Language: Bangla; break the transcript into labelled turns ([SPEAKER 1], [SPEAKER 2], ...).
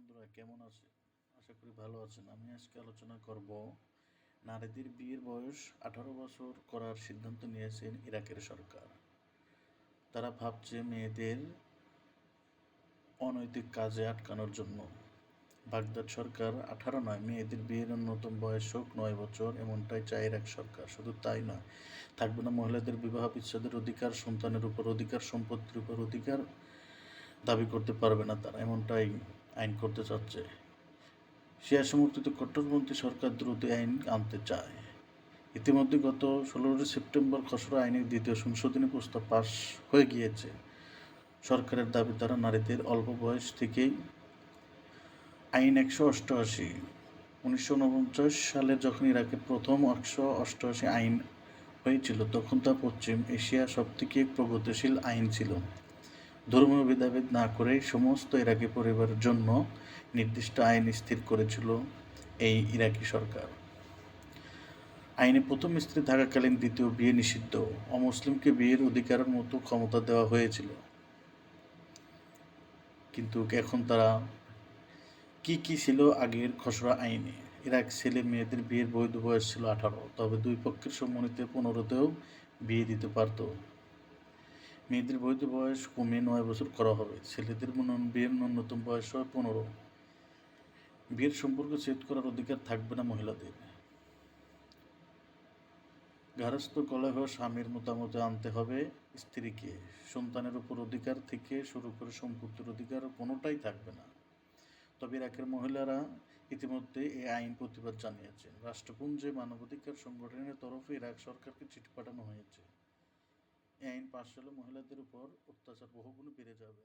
[SPEAKER 1] বন্ধুরা কেমন আছে? আশা করি ভালো আছেন। আমি আজকে আলোচনা করব নারীদের বিয়ের বয়স 18 বছর করার সিদ্ধান্ত নিয়েছেন ইরাকের সরকার। তারা ভাবছে মেয়েদের অনৈতিক কাজে আটকানোর জন্য। বাগদাদ সরকার 18 নয়, মেয়েদের বিয়ের ন্যূনতম বয়স হোক 9 বছর, এমনটাই চায় ইরাক সরকার। শুধু তাই নয়, থাকবে না মহিলাদের বিবাহ বিচ্ছেদের অধিকার, সন্তানের উপর অধিকার, সম্পত্তির উপর অধিকার দাবি করতে পারবে না তারা, এমনটাই আইন করতে চাচ্ছে। শিয়া সমর্থিত কট্টরপন্থী সরকার দ্রুত আইন আনতে চায়। ইতিমধ্যে গত 16 সেপ্টেম্বর খসড়া আইনের দ্বিতীয় সংশোধনী প্রস্তাব পাস হয়ে গিয়েছে। সরকারের দাবি তারা নারীদের অল্প বয়স থেকেই আইন 188 1949 সালে যখন ইরাকে প্রথম 188 আইন হয়েছিল, তখন তা পশ্চিম এশিয়ার সবথেকে প্রগতিশীল আইন ছিল। ধর্মীয় ভেদাভেদ না করেই সমস্ত ইরাকি পরিবারের জন্য নির্দিষ্ট আইন স্থির করেছিল এই ইরাকি সরকার। আইনে প্রথম স্ত্রী থাকাকালীন দ্বিতীয় বিয়ে নিষিদ্ধ, অমুসলিমকে বিয়ের অধিকারের মতো ক্ষমতা দেওয়া হয়েছিল। কিন্তু এখন তারা কি ছিল আগের খসড়া আইনে? ইরাক ছেলে মেয়েদের বিয়ের বৈধ বয়স ছিল 18, তবে দুই পক্ষের সম্মতিতে 15তেও বিয়ে দিতে পারত। মেয়েদের বৈধ বয়স কমিয়ে 9 বছর করা হবে। ছেলেদের বিয়ের ন্যূনতম বয়স হবে 15। বিয়ের সম্পর্ক ছেদ করার অধিকার থাকবে না মহিলাদের। গার্হস্থ্য কলহ স্বামীর মতামতে আনতে হবে স্ত্রীকে। সন্তানের উপর অধিকার থেকে শুরু করে সম্পত্তির অধিকার কোনোটাই থাকবে না। তবে ইরাকের মহিলারা ইতিমধ্যে এই আইন প্রতিবাদ জানিয়েছেন। রাষ্ট্রপুঞ্জে মানবাধিকার সংগঠনের তরফে ইরাক সরকারকে চিঠি পাঠানো হয়েছে। এই আইন পাশ হলে মহিলাদের উপর অত্যাচার বহুগুণ বেড়ে যাবে।